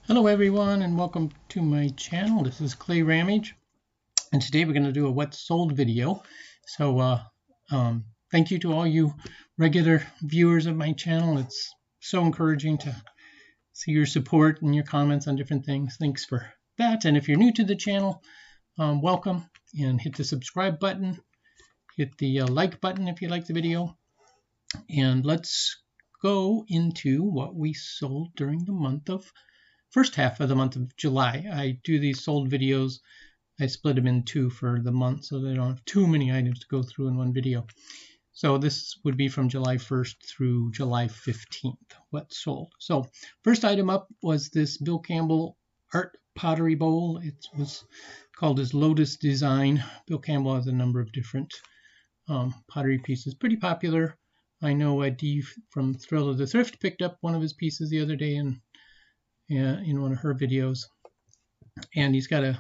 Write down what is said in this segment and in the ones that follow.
Hello everyone and welcome to my channel. This is clayrammage and today we're going to do a what's sold video. So thank you to all you regular viewers of my channel. It's so encouraging to see your support and your comments on different things. Thanks for that. And if you're new to the channel, welcome, and hit the subscribe button, hit the like button if you like the video, and let's go into what we sold during the first half of the month of July. I do these sold videos. I split them in two for the month so they don't have too many items to go through in one video. So this would be from July 1st through July 15th, what sold. So first item up was this Bill Campbell art pottery bowl. It was called his Lotus design. Bill Campbell has a number of different pottery pieces. Pretty popular. I know Dee from Thrill of the Thrift picked up one of his pieces the other day in one of her videos, and he's got a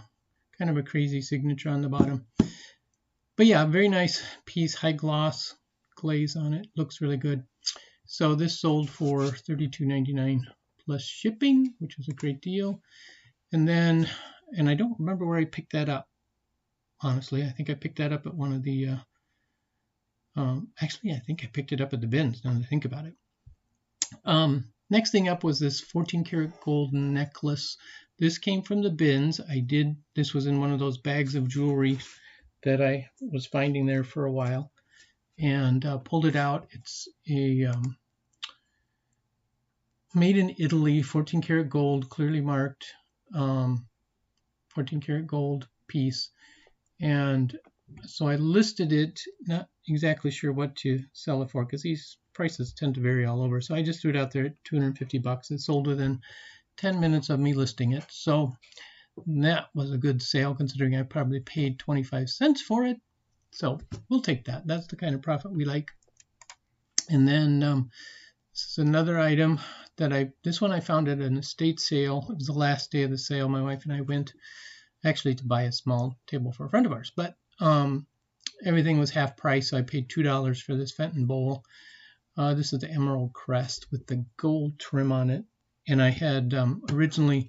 kind of a crazy signature on the bottom. But yeah, very nice piece, high gloss glaze on it, looks really good. So this sold for $32.99 plus shipping, which was a great deal. And then, and I don't remember where I picked that up, honestly. I think I picked that up at one of the actually I think I picked it up at the bins, now that I think about it. Next thing up was this 14 karat gold necklace. This came from the bins. This was in one of those bags of jewelry that I was finding there for a while, and pulled it out. It's a made in Italy, 14 karat gold, clearly marked 14 karat gold piece. And so I listed it, not exactly sure what to sell it for because these prices tend to vary all over. So I just threw it out there at $250. It sold within 10 minutes of me listing it. So that was a good sale considering I probably paid 25 cents for it. So we'll take that. That's the kind of profit we like. And then this is another item that this one I found at an estate sale. It was the last day of the sale. My wife and I went actually to buy a small table for a friend of ours, but everything was half price, so I paid $2 for this Fenton Bowl. This is the emerald crest with the gold trim on it, and I had originally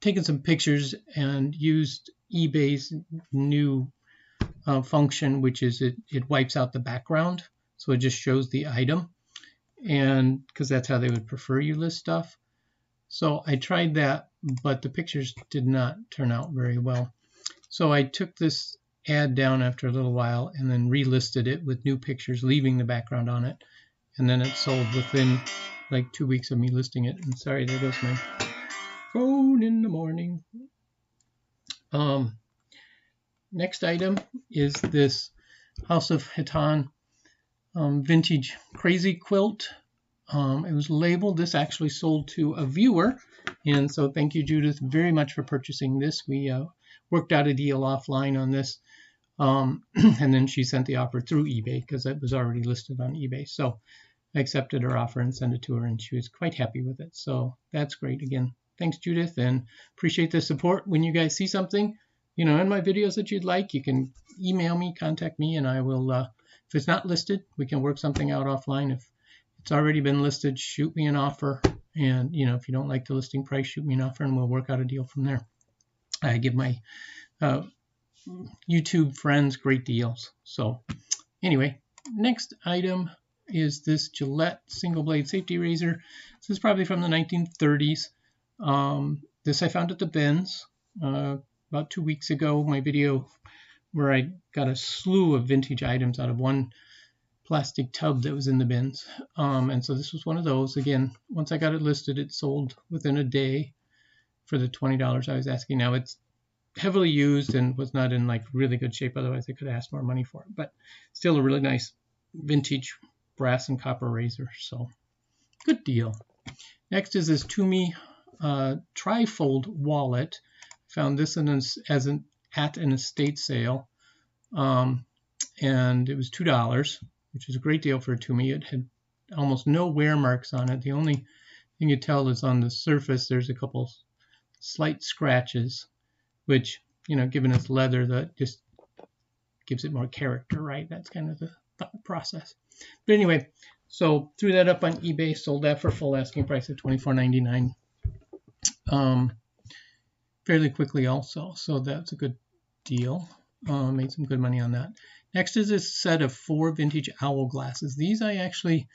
taken some pictures and used eBay's new function, which is it wipes out the background, so it just shows the item, and because that's how they would prefer you list stuff. So I tried that, but the pictures did not turn out very well. So I took this ad down after a little while and then relisted it with new pictures, leaving the background on it. And then it sold within like 2 weeks of me listing it. And sorry, there goes my phone in the morning. Next item is this House of Hitan vintage crazy quilt. It was labeled. This actually sold to a viewer, and so thank you, Judith, very much for purchasing this. We worked out a deal offline on this, and then she sent the offer through eBay because it was already listed on eBay. So I accepted her offer and sent it to her, and she was quite happy with it. So that's great. Again, thanks, Judith, and appreciate the support. When you guys see something, in my videos that you'd like, you can email me, contact me, and I will. If it's not listed, we can work something out offline. If it's already been listed, shoot me an offer, and if you don't like the listing price, shoot me an offer and we'll work out a deal from there. I give my YouTube friends great deals. So anyway, next item is this Gillette single blade safety razor. This is probably from the 1930s. This I found at the bins about 2 weeks ago. My video where I got a slew of vintage items out of one plastic tub that was in the bins, and so this was one of those. Again, once I got it listed, it sold within a day for the $20 I was asking. Now it's heavily used and was not in like really good shape, otherwise I could have asked more money for it, but still a really nice vintage brass and copper razor, so good deal. Next is this Tumi trifold wallet. Found this at an estate sale, and it was $2, which is a great deal for a Tumi. It had almost no wear marks on it. The only thing you tell is on the surface there's a couple slight scratches, which, given its leather, that just gives it more character, right? That's kind of the thought process. But anyway, So threw that up on eBay, sold that for full asking price of $24.99 fairly quickly also. So that's a good deal. Made some good money on that. Next is this set of 4 vintage owl glasses. These I actually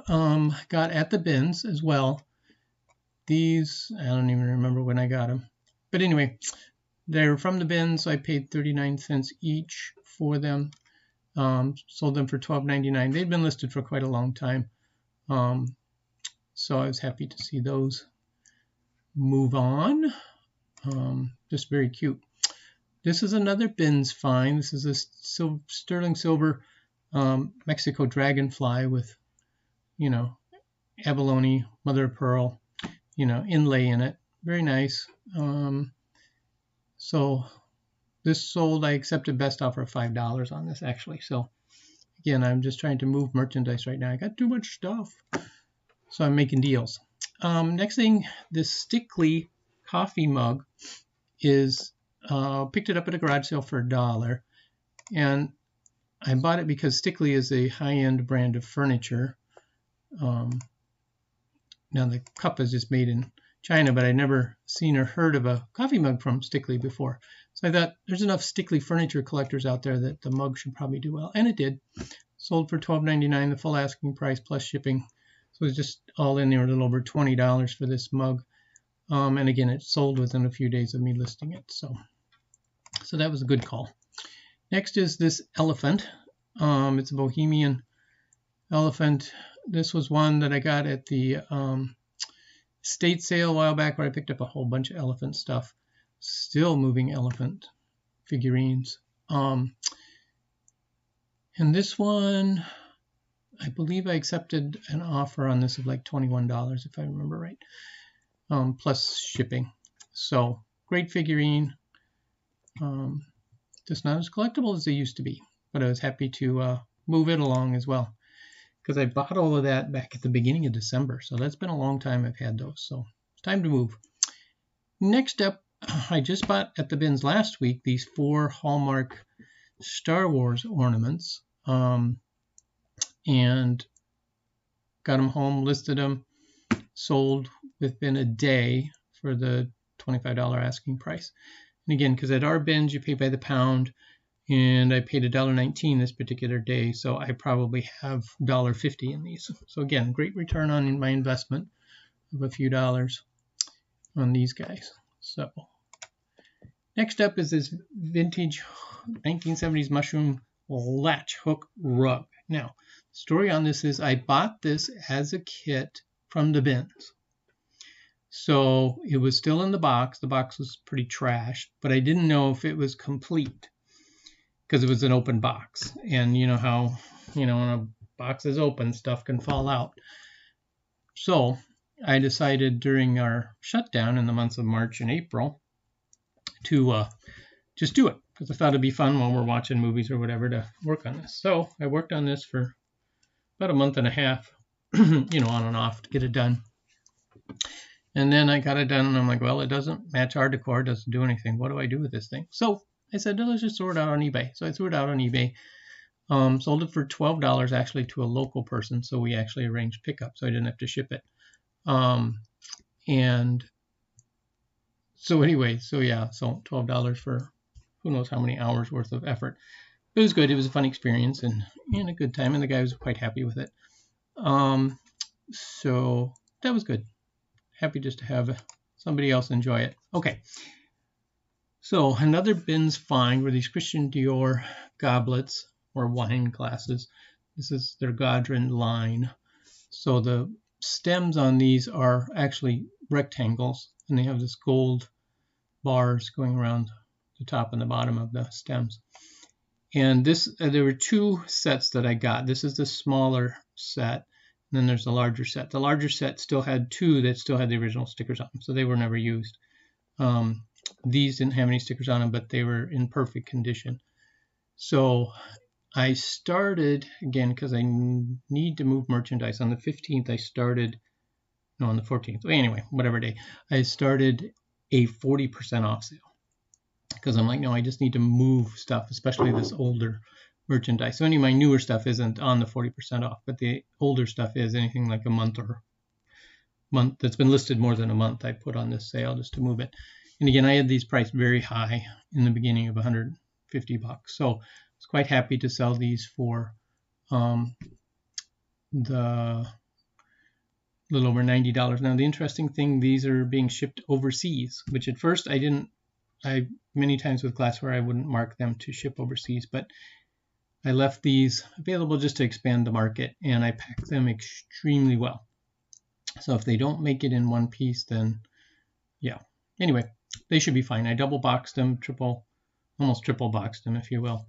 got at the bins as well. These, I don't even remember when I got them. But anyway, they're from the bins, so I paid 39 cents each for them. Sold them for $12.99. They'd been listed for quite a long time. So I was happy to see those move on. Just very cute. This is another bins find. This is a sterling silver Mexico dragonfly with, you know, abalone, mother of pearl, you know, inlay in it. Very nice. So this sold, I accepted best offer of $5 on this actually. So again, I'm just trying to move merchandise right now. I got too much stuff, so I'm making deals. Next thing, this Stanley Coffee Mug is, picked it up at a garage sale for $1. And I bought it because Stanley is a high-end brand of furniture. Now the cup is just made in China, but I'd never seen or heard of a coffee mug from Stanley before. So I thought there's enough Stanley furniture collectors out there that the mug should probably do well. And it did. Sold for $12.99, the full asking price plus shipping. So it's just all in there, a little over $20 for this mug. And again, it sold within a few days of me listing it. So that was a good call. Next is this elephant. It's a Bohemian Elephant. This was one that I got at the estate sale a while back where I picked up a whole bunch of elephant stuff. Still moving elephant figurines. And this one, I believe I accepted an offer on this of like $21 if I remember right, plus shipping. So great figurine. Just not as collectible as they used to be, but I was happy to move it along as well because I bought all of that back at the beginning of December. So that's been a long time I've had those. So it's time to move. Next up, I just bought at the bins last week these 4 Hallmark Star Wars ornaments. And got them home, listed them, sold within a day for the $25 asking price. And again, because at our bins you pay by the pound, and I paid $1.19 this particular day, so I probably have $1.50 in these. So again, great return on my investment of a few dollars on these guys. So next up is this vintage 1970s mushroom latch hook rug. Now, the story on this is I bought this as a kit from the bins. So it was still in the box. The box was pretty trashed, but I didn't know if it was complete because it was an open box. And you know how, when a box is open, stuff can fall out. So I decided during our shutdown in the months of March and April to just do it because I thought it'd be fun while we're watching movies or whatever to work on this. So I worked on this for about a month and a half, on and off to get it done. And then I got it done and I'm like, well, it doesn't match our decor, it doesn't do anything. What do I do with this thing? So I said, let's just throw it out on eBay. So I threw it out on eBay. Sold it for $12 actually to a local person. So we actually arranged pickup so I didn't have to ship it. And so anyway, so $12 for who knows how many hours worth of effort. It was good. It was a fun experience and a good time. And the guy was quite happy with it. So that was good. Happy just to have somebody else enjoy it. Okay. So another bins find were these Christian Dior goblets or wine glasses. This is their Godrin line. So the stems on these are actually rectangles and they have this gold bars going around the top and the bottom of the stems. And this, there were 2 sets that I got. This is the smaller set. And then there's the larger set. The larger set still had 2 that still had the original stickers on them, so they were never used. These didn't have any stickers on them, but they were in perfect condition. So I started, again, because I need to move merchandise. On the 15th, on the 14th. Anyway, whatever day. I started a 40% off sale. Because I'm like, no, I just need to move stuff, especially this older merchandise. So any of my newer stuff isn't on the 40% off, but the older stuff is. Anything like a month that's been listed more than a month, I put on this sale just to move it. And again, I had these priced very high in the beginning of $150. So I was quite happy to sell these for the little over $90. Now, the interesting thing, these are being shipped overseas, which at first many times with glassware, I wouldn't mark them to ship overseas, but I left these available just to expand the market, and I packed them extremely well. So if they don't make it in one piece, then yeah. Anyway, they should be fine. I double boxed them, almost triple boxed them, if you will,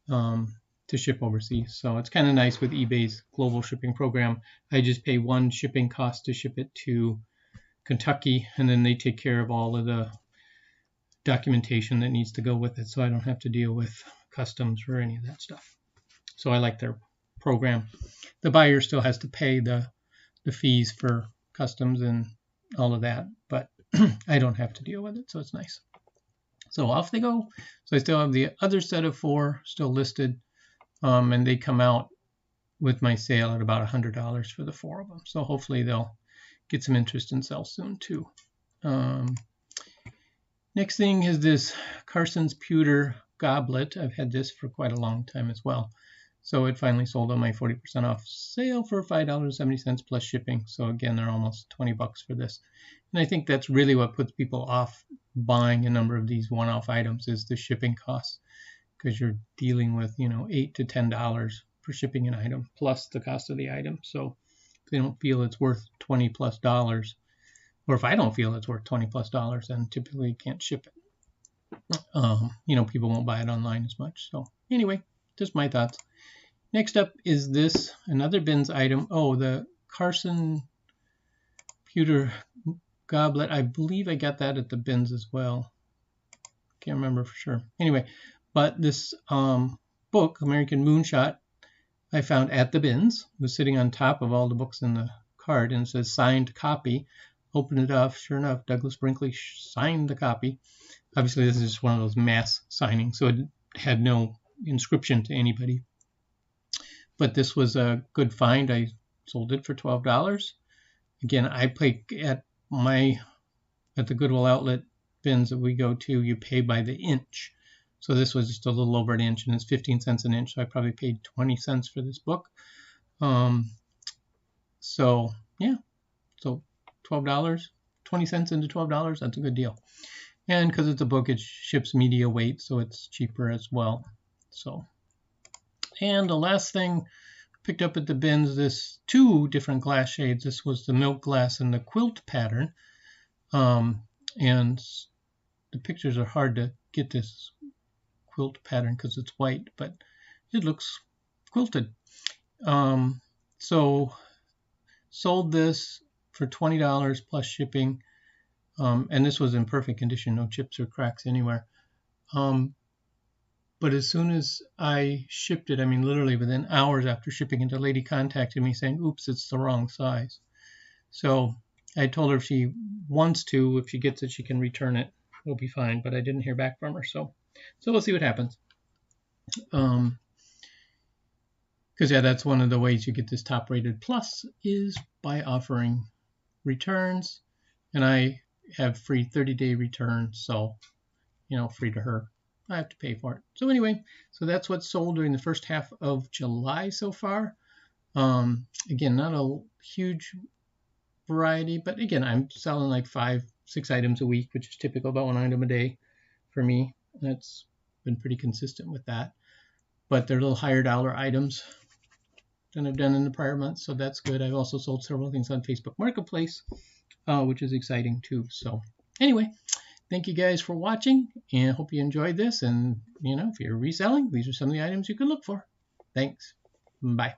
to ship overseas. So it's kind of nice with eBay's global shipping program. I just pay one shipping cost to ship it to Kentucky, and then they take care of all of the documentation that needs to go with it, so I don't have to deal with customs or any of that stuff. So I like their program. The buyer still has to pay the fees for customs and all of that, but I don't have to deal with it, so it's nice. So off they go. So I still have the other set of 4 still listed, and they come out with my sale at about $100 for the 4 of them. So hopefully they'll get some interest and sell soon too. Next thing is this Carsons pewter goblet. I've had this for quite a long time as well. So it finally sold on my 40% off sale for $5.70 plus shipping. So again, they're almost $20 for this. And I think that's really what puts people off buying a number of these one-off items is the shipping costs, because you're dealing with, $8 to $10 for shipping an item plus the cost of the item. So if they don't feel it's worth $20 plus, or if I don't feel it's worth $20 plus, then typically you can't ship it. People won't buy it online as much. So anyway, just my thoughts. Next up is this, another bins item. Oh, the Carson pewter goblet. I believe I got that at the bins as well. Can't remember for sure. Anyway, but this book, American Moonshot, I found at the bins. It was sitting on top of all the books in the cart, and it says signed copy. Open it up. Sure enough, Douglas Brinkley signed the copy. Obviously, this is just one of those mass signings, so it had no inscription to anybody. But this was a good find. I sold it for $12. Again, I pay at the Goodwill outlet bins that we go to, you pay by the inch. So this was just a little over an inch, and it's 15 cents an inch. So I probably paid 20 cents for this book. So yeah, so $12, 20 cents into $12. That's a good deal. And because it's a book, it ships media weight, so it's cheaper as well. So. And the last thing picked up at the bins, this 2 different glass shades. This was the milk glass and the quilt pattern. And the pictures are hard to get this quilt pattern because it's white, but it looks quilted. So sold this for $20 plus shipping. And this was in perfect condition, no chips or cracks anywhere. But as soon as I shipped it, literally within hours after shipping it, the lady contacted me saying, oops, it's the wrong size. So I told her if she wants to, if she gets it, she can return it. It'll be fine. But I didn't hear back from her. So we'll see what happens. Because, that's one of the ways you get this top rated plus is by offering returns. And I have free 30-day returns. So, free to her. I have to pay for it. So anyway, so that's what's sold during the first half of July so far. Again, not a huge variety, but again, I'm selling like 5-6 items a week, which is typical, about 1 item a day for me. That's been pretty consistent with that. But they're little higher dollar items than I've done in the prior months, so that's good. I've also sold several things on Facebook Marketplace, which is exciting too. So anyway, thank you guys for watching, and I hope you enjoyed this. And, if you're reselling, these are some of the items you can look for. Thanks. Bye.